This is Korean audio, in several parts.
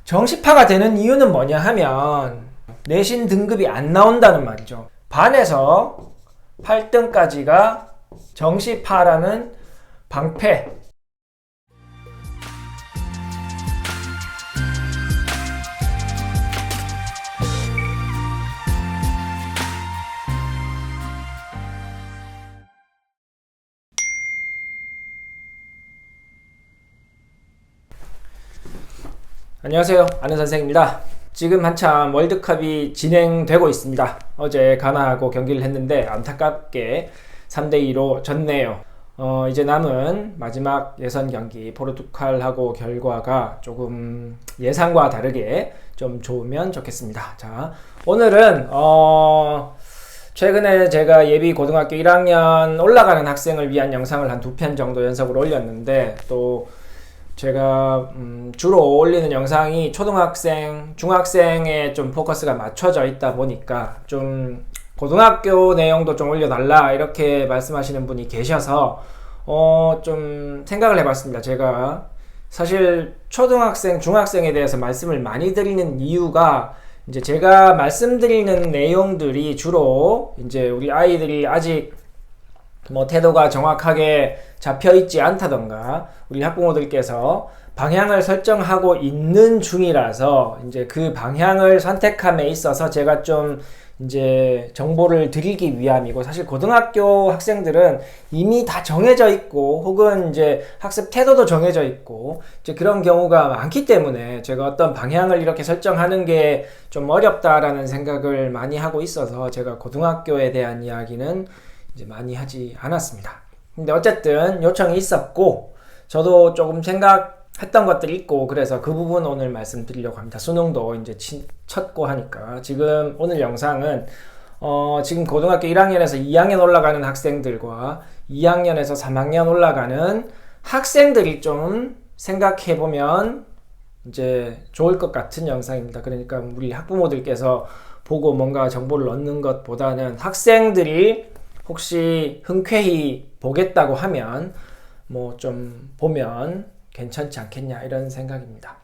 정시파가 되는 이유는 뭐냐 하면 내신 등급이 안 나온다는 말이죠. 반에서 8등까지가 정시파라는 방패. 안녕하세요, 아는 선생입니다. 지금 한참 월드컵이 진행되고 있습니다. 어제 가나하고 경기를 했는데 안타깝게 3대2로 졌네요. 이제 남은 마지막 예선 경기 포르투갈하고 결과가 조금 예상과 다르게 좀 좋으면 좋겠습니다. 자, 오늘은 최근에 제가 예비 고등학교 1학년 올라가는 학생을 위한 영상을 한 2편 정도 연속으로 올렸는데, 또 제가 주로 올리는 영상이 초등학생, 중학생에 좀 포커스가 맞춰져 있다 보니까 좀 고등학교 내용도 좀 올려달라 이렇게 말씀하시는 분이 계셔서 좀 생각을 해봤습니다. 제가 사실 초등학생, 중학생에 대해서 말씀을 많이 드리는 이유가, 이제 제가 말씀드리는 내용들이 주로 이제 우리 아이들이 아직 태도가 정확하게 잡혀있지 않다던가 우리 학부모들께서 방향을 설정하고 있는 중이라서 이제 그 방향을 선택함에 있어서 제가 좀 이제 정보를 드리기 위함이고, 사실 고등학교 학생들은 이미 다 정해져 있고 혹은 이제 학습 태도도 정해져 있고 이제 그런 경우가 많기 때문에 제가 어떤 방향을 이렇게 설정하는 게 좀 어렵다라는 생각을 많이 하고 있어서 제가 고등학교에 대한 이야기는 이제 많이 하지 않았습니다. 근데 어쨌든 요청이 있었고 저도 조금 생각했던 것들이 있고, 그래서 그 부분 오늘 말씀드리려고 합니다. 수능도 이제 쳤고 하니까. 지금 오늘 영상은 지금 고등학교 1학년에서 2학년 올라가는 학생들과 2학년에서 3학년 올라가는 학생들이 좀 생각해보면 이제 좋을 것 같은 영상입니다. 그러니까 우리 학부모들께서 보고 뭔가 정보를 얻는 것보다는 학생들이 혹시 흔쾌히 보겠다고 하면 좀 보면 괜찮지 않겠냐 이런 생각입니다.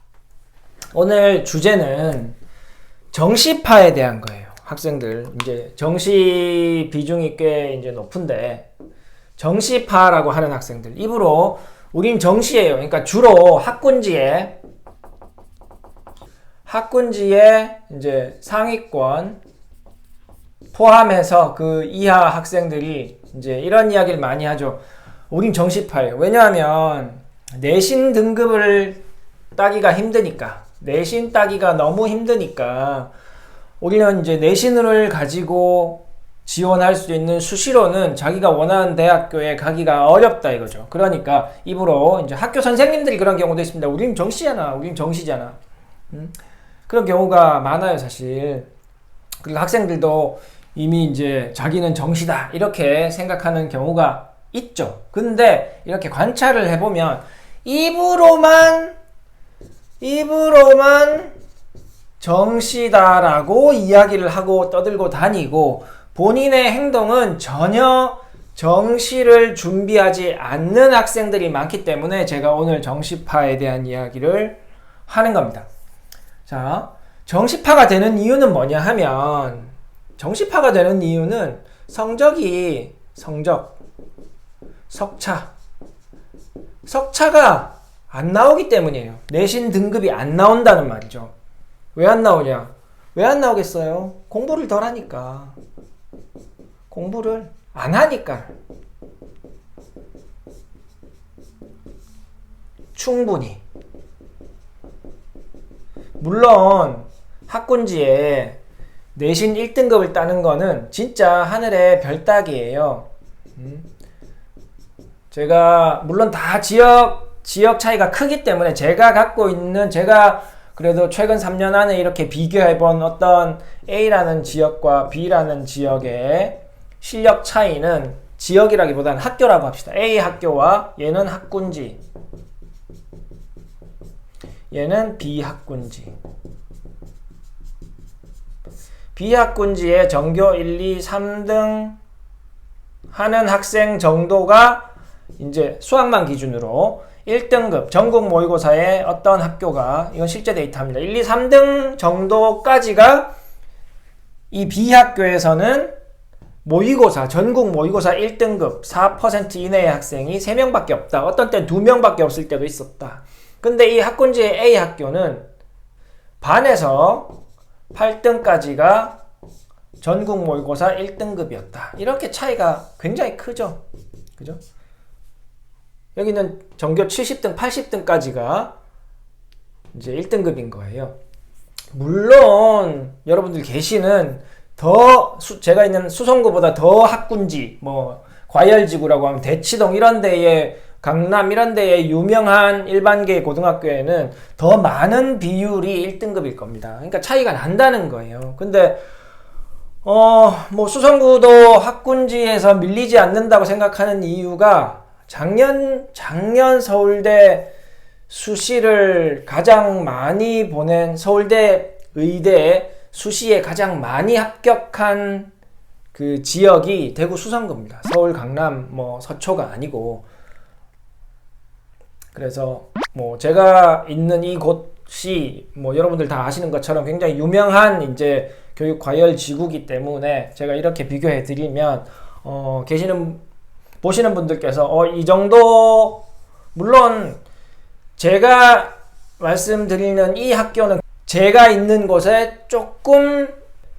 오늘 주제는 정시파에 대한 거예요. 학생들 이제 정시 비중이 꽤 이제 높은데, 정시파라고 하는 학생들, 입으로 우린 정시예요. 그러니까 주로 학군지에 이제 상위권 포함해서 그 이하 학생들이 이제 이런 이야기를 많이 하죠. 우린 정시파예요. 왜냐하면 내신 등급을 따기가 힘드니까, 내신 따기가 너무 힘드니까 우리는 이제 내신을 가지고 지원할 수 있는 수시로는 자기가 원하는 대학교에 가기가 어렵다 이거죠. 그러니까 입으로 이제 학교 선생님들이 그런 경우도 있습니다. 우린 정시잖아, 우린 정시잖아. 그런 경우가 많아요, 사실. 그리고 학생들도 이미 이제 자기는 정시다 이렇게 생각하는 경우가 있죠. 근데 이렇게 관찰을 해보면 입으로만 정시다라고 이야기를 하고 떠들고 다니고 본인의 행동은 전혀 정시를 준비하지 않는 학생들이 많기 때문에 제가 오늘 정시파에 대한 이야기를 하는 겁니다. 자, 정시파가 되는 이유는 뭐냐 하면, 정시파가 되는 이유는 석차가 안 나오기 때문이에요. 내신 등급이 안 나온다는 말이죠. 왜 안 나오냐? 왜 안 나오겠어요? 공부를 덜 하니까. 공부를 안 하니까. 충분히. 물론 학군지에 내신 1등급을 따는 거는 진짜 하늘의 별 따기예요. 제가 물론 다 지역 차이가 크기 때문에 제가 그래도 최근 3년 안에 이렇게 비교해본 어떤 A라는 지역과 B라는 지역의 실력 차이는, 지역이라기보다는 학교라고 합시다. A 학교와 얘는 학군지, 얘는 B 학군지. B 학군지에 전교 1, 2, 3등 하는 학생 정도가 이제 수학만 기준으로 1등급 전국 모의고사의 어떤 학교가, 이건 실제 데이터입니다. 1, 2, 3등 정도까지가 이 B학교에서는 모의고사, 전국 모의고사 1등급 4% 이내의 학생이 3명밖에 없다. 어떤 때는 2명밖에 없을 때도 있었다. 근데 이 학군지의 A학교는 반에서 8등까지가 전국 모의고사 1등급이었다. 이렇게 차이가 굉장히 크죠. 그죠? 여기는 전교 70등, 80등까지가 이제 1등급인 거예요. 물론 여러분들 계시는 제가 있는 수성구보다 더 학군지, 뭐 과열지구라고 하면 대치동 이런 데에, 강남 이런 데에 유명한 일반계 고등학교에는 더 많은 비율이 1등급일 겁니다. 그러니까 차이가 난다는 거예요. 근데 뭐 수성구도 학군지에서 밀리지 않는다고 생각하는 이유가 작년 서울대 수시를 가장 많이 보낸, 서울대 의대 수시에 가장 많이 합격한 그 지역이 대구 수성구입니다. 서울, 강남, 뭐 서초가 아니고. 그래서 뭐 제가 있는 이곳이 뭐 여러분들 다 아시는 것처럼 굉장히 유명한 이제 교육 과열 지구이기 때문에 제가 이렇게 비교해 드리면 보시는 분들께서 이 정도, 물론 제가 말씀드리는 이 학교는 제가 있는 곳에 조금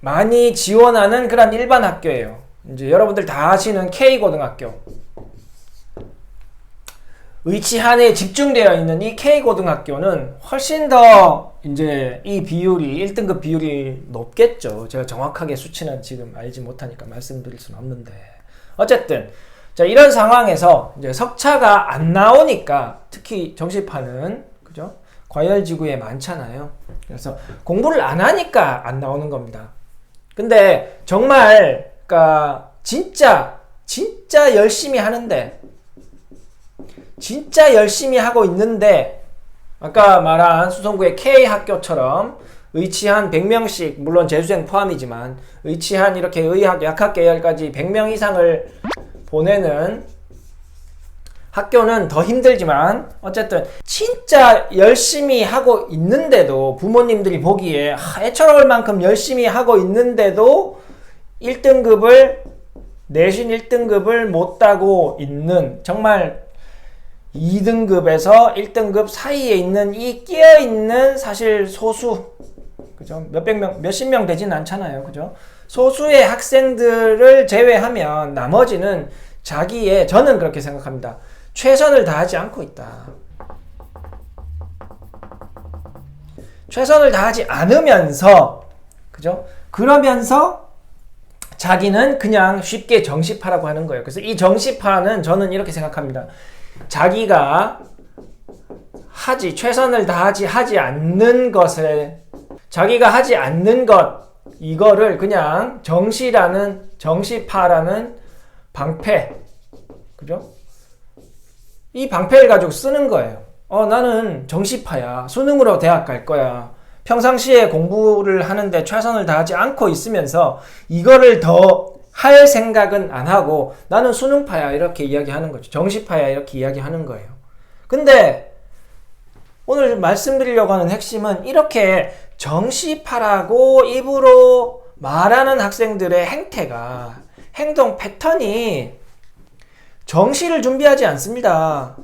많이 지원하는 그런 일반 학교예요. 이제 여러분들 다 아시는 K고등학교, 의치한에 집중되어 있는 이 K고등학교는 훨씬 더 이제 이 비율이 1등급 비율이 높겠죠. 제가 정확하게 수치는 지금 알지 못하니까 말씀드릴 수는 없는데, 어쨌든 자, 이런 상황에서 이제 석차가 안 나오니까, 특히 정시파는 그죠? 과열지구에 많잖아요. 그래서 공부를 안 하니까 안 나오는 겁니다. 근데 정말 그러니까 진짜 열심히 하는데, 진짜 열심히 하고 있는데, 아까 말한 수성구의 K학교처럼 의치한 100명씩, 물론 재수생 포함이지만 의치한 이렇게 의학, 약학 계열까지 100명 이상을 보내는 학교는 더 힘들지만, 어쨌든 진짜 열심히 하고 있는데도, 부모님들이 보기에 애처로울 만큼 열심히 하고 있는데도 1등급을, 내신 1등급을 못 따고 있는, 정말 2등급에서 1등급 사이에 있는 이 끼어있는, 사실 소수, 그죠? 몇백 명, 몇십 명 되진 않잖아요. 그죠? 소수의 학생들을 제외하면 나머지는 자기의, 저는 그렇게 생각합니다, 최선을 다하지 않고 있다. 최선을 다하지 않으면서, 그죠? 그러면서 자기는 그냥 쉽게 정시파라고 하는 거예요. 그래서 이 정시파는 저는 이렇게 생각합니다. 자기가 최선을 다하지 하지 않는 것에, 자기가 하지 않는 것, 이거를 그냥 정시파라는 방패, 그죠? 이 방패를 가지고 쓰는 거예요. 나는 정시파야. 수능으로 대학 갈 거야. 평상시에 공부를 하는데 최선을 다하지 않고 있으면서 이거를 더 할 생각은 안 하고 나는 수능파야, 이렇게 이야기하는 거죠. 정시파야, 이렇게 이야기하는 거예요. 근데 오늘 말씀드리려고 하는 핵심은, 이렇게 정시파라고 입으로 말하는 학생들의 행태가, 행동 패턴이 정시를 준비하지 않습니다.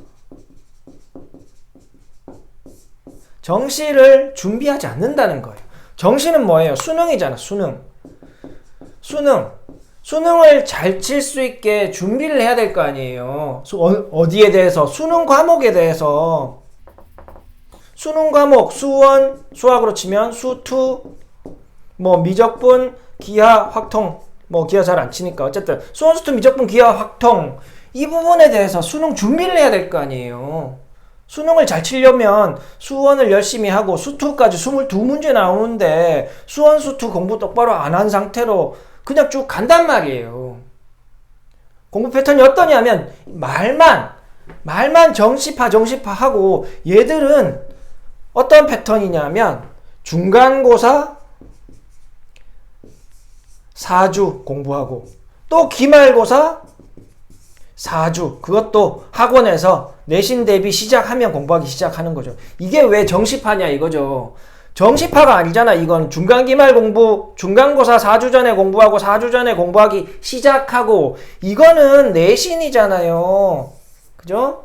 정시를 준비하지 않는다는 거예요. 정시는 뭐예요? 수능이잖아. 수능을 잘 칠 수 있게 준비를 해야 될 거 아니에요. 어디에 대해서? 수능 과목에 대해서. 수능 과목, 수원, 수학으로 치면 수투, 뭐 미적분, 기하, 확통, 뭐 기하 잘 안 치니까 어쨌든 수원, 수투, 미적분, 기하, 확통, 이 부분에 대해서 수능 준비를 해야 될 거 아니에요. 수능을 잘 치려면 수원을 열심히 하고 수투까지 22문제 나오는데 수원, 수투 공부 똑바로 안 한 상태로 그냥 쭉 간단 말이에요. 공부 패턴이 어떠냐면 말만 정시파 하고, 얘들은 어떤 패턴이냐면 중간고사 4주 공부하고 또 기말고사 4주. 그것도 학원에서 내신 대비 시작하면 공부하기 시작하는 거죠. 이게 왜 정시파냐 이거죠. 정시파가 아니잖아. 이건 중간기말 공부, 중간고사 4주 전에 공부하고 4주 전에 공부하기 시작하고, 이거는 내신이잖아요. 그죠?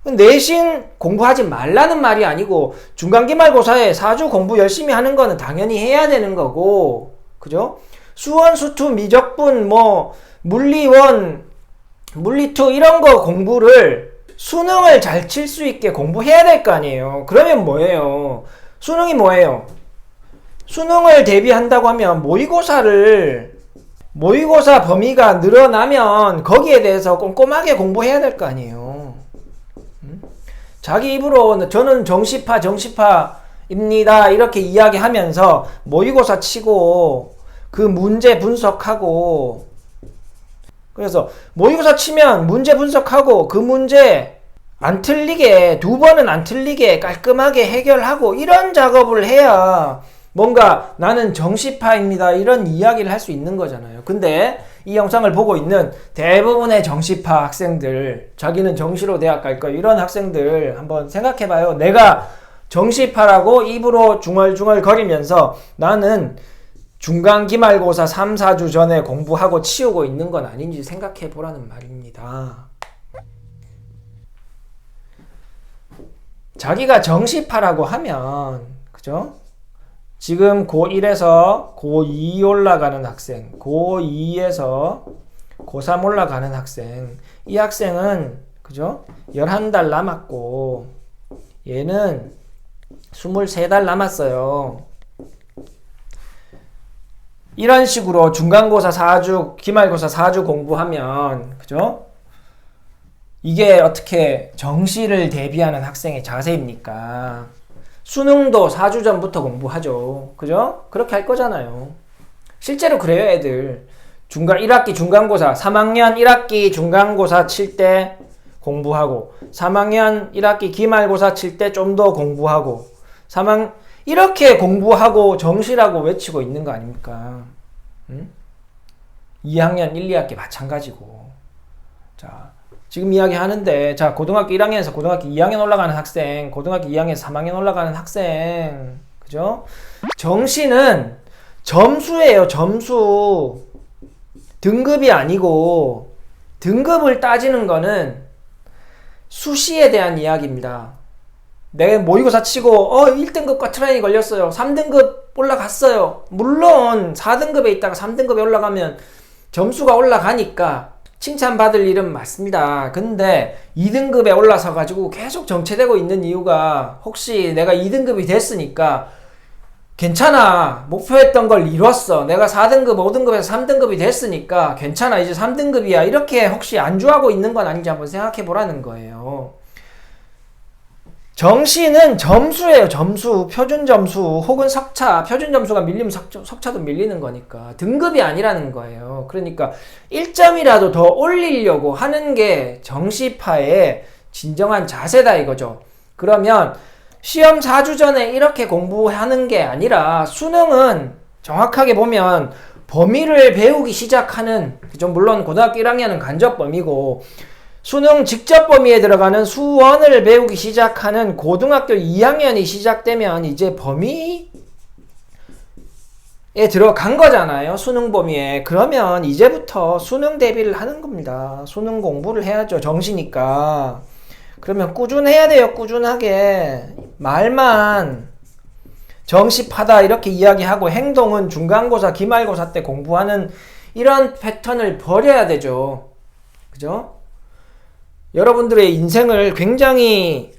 내신 공부하지 말라는 말이 아니고, 중간기말고사에 4주 공부 열심히 하는 거는 당연히 해야 되는 거고, 그죠? 수원, 수투, 미적분, 물리1, 물리2 이런 거 공부를 수능을 잘 칠 수 있게 공부해야 될 거 아니에요. 그러면 뭐예요? 수능이 뭐예요? 수능을 대비한다고 하면 모의고사 범위가 늘어나면 거기에 대해서 꼼꼼하게 공부해야 될 거 아니에요. 자기 입으로 저는 정시파입니다 이렇게 이야기하면서 모의고사 치고 그 문제 분석하고, 그래서 모의고사 치면 문제 분석하고 그 문제 안 틀리게, 2번은 안 틀리게 깔끔하게 해결하고, 이런 작업을 해야 뭔가 나는 정시파입니다 이런 이야기를 할 수 있는 거잖아요. 근데 이 영상을 보고 있는 대부분의 정시파 학생들, 자기는 정시로 대학 갈 거야 이런 학생들 한번 생각해봐요. 내가 정시파라고 입으로 중얼중얼 거리면서 나는 중간기말고사 3, 4주 전에 공부하고 치우고 있는 건 아닌지 생각해 보라는 말입니다. 자기가 정시파라고 하면, 그죠? 지금 고1에서 고2 올라가는 학생, 고2에서 고3 올라가는 학생, 이 학생은, 그죠? 11달 남았고, 얘는 23달 남았어요. 이런 식으로 중간고사 4주, 기말고사 4주 공부하면, 그죠? 이게 어떻게 정시를 대비하는 학생의 자세입니까? 수능도 4주 전부터 공부하죠. 그죠? 그렇게 할 거잖아요. 실제로 그래요, 애들. 1학기 중간고사, 3학년 1학기 중간고사 칠 때 공부하고, 3학년 1학기 기말고사 칠 때 좀 더 공부하고, 이렇게 공부하고 정시라고 외치고 있는 거 아닙니까? 2학년 1, 2학기 마찬가지고. 자, 지금 이야기 하는데, 자, 고등학교 1학년에서 고등학교 2학년 올라가는 학생, 고등학교 2학년에서 3학년 올라가는 학생, 그죠? 정시는 점수예요, 점수. 등급이 아니고, 등급을 따지는 거는 수시에 대한 이야기입니다. 내가 모의고사 치고 1등급 과트라인이 걸렸어요. 3등급 올라갔어요. 물론 4등급에 있다가 3등급에 올라가면 점수가 올라가니까 칭찬받을 일은 맞습니다. 근데 2등급에 올라서 가지고 계속 정체되고 있는 이유가, 혹시 내가 2등급이 됐으니까 괜찮아, 목표했던 걸 이뤘어, 내가 4등급 5등급에서 3등급이 됐으니까 괜찮아, 이제 3등급이야, 이렇게 혹시 안주하고 있는 건 아닌지 한번 생각해 보라는 거예요. 정시는 점수예요, 점수. 표준 점수 혹은 석차. 표준 점수가 밀리면 석차도 밀리는 거니까. 등급이 아니라는 거예요. 그러니까 1점이라도 더 올리려고 하는 게 정시파의 진정한 자세다 이거죠. 그러면 시험 4주 전에 이렇게 공부하는 게 아니라, 수능은 정확하게 보면 범위를 배우기 시작하는, 물론 고등학교 1학년은 간접 범위고, 수능 직접 범위에 들어가는 수원을 배우기 시작하는 고등학교 2학년이 시작되면 이제 범위에 들어간 거잖아요. 수능 범위에. 그러면 이제부터 수능 대비를 하는 겁니다. 수능 공부를 해야죠. 정시니까. 그러면 꾸준해야 돼요. 꾸준하게. 말만 정시파다 이렇게 이야기하고 행동은 중간고사, 기말고사 때 공부하는 이런 패턴을 버려야 되죠. 그죠? 여러분들의 인생을 굉장히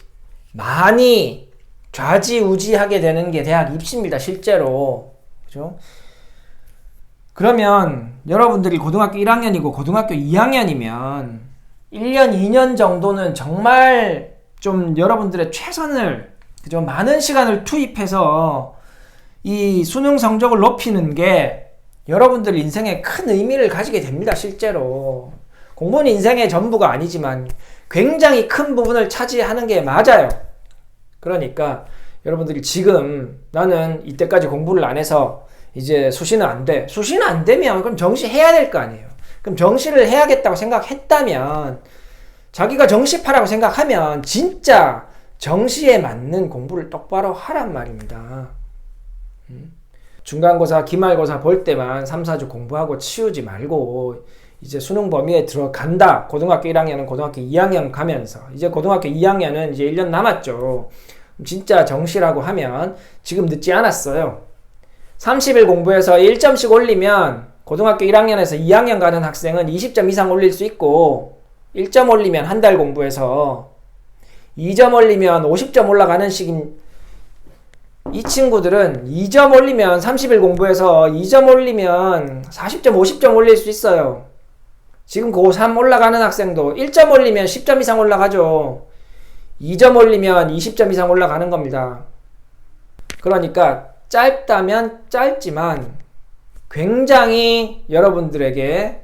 많이 좌지우지하게 되는 게 대학 입시입니다, 실제로. 그죠? 그러면 여러분들이 고등학교 1학년이고 고등학교 2학년이면 1년, 2년 정도는 정말 좀 여러분들의 최선을, 그죠? 많은 시간을 투입해서 이 수능 성적을 높이는 게 여러분들 인생에 큰 의미를 가지게 됩니다, 실제로. 공부는 인생의 전부가 아니지만 굉장히 큰 부분을 차지하는 게 맞아요. 그러니까 여러분들이 지금 나는 이때까지 공부를 안 해서 이제 수시는 안 돼. 수시는 안 되면 그럼 정시 해야 될 거 아니에요. 그럼 정시를 해야겠다고 생각했다면, 자기가 정시파라고 생각하면 진짜 정시에 맞는 공부를 똑바로 하란 말입니다. 중간고사, 기말고사 볼 때만 3, 4주 공부하고 치우지 말고 이제 수능 범위에 들어간다. 고등학교 1학년은 고등학교 2학년 가면서 이제 고등학교 2학년은 이제 1년 남았죠. 진짜 정시라고 하면 지금 늦지 않았어요. 30일 공부해서 1점씩 올리면 고등학교 1학년에서 2학년 가는 학생은 20점 이상 올릴 수 있고 1점 올리면 한 달 공부해서 2점 올리면 50점 올라가는 식인 이 친구들은 2점 올리면 30일 공부해서 2점 올리면 40점, 50점 올릴 수 있어요. 지금 고3 올라가는 학생도 1점 올리면 10점 이상 올라가죠. 2점 올리면 20점 이상 올라가는 겁니다. 그러니까 짧다면 짧지만 굉장히 여러분들에게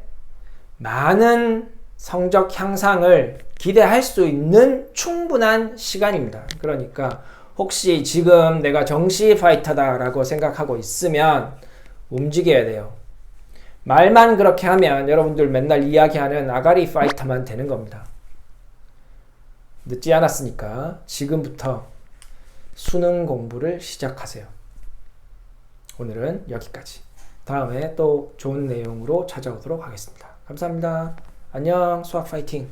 많은 성적 향상을 기대할 수 있는 충분한 시간입니다. 그러니까 혹시 지금 내가 정시 파이터다라고 생각하고 있으면 움직여야 돼요. 말만 그렇게 하면 여러분들 맨날 이야기하는 아가리 파이터만 되는 겁니다. 늦지 않았으니까 지금부터 수능 공부를 시작하세요. 오늘은 여기까지. 다음에 또 좋은 내용으로 찾아오도록 하겠습니다. 감사합니다. 안녕. 수학 파이팅!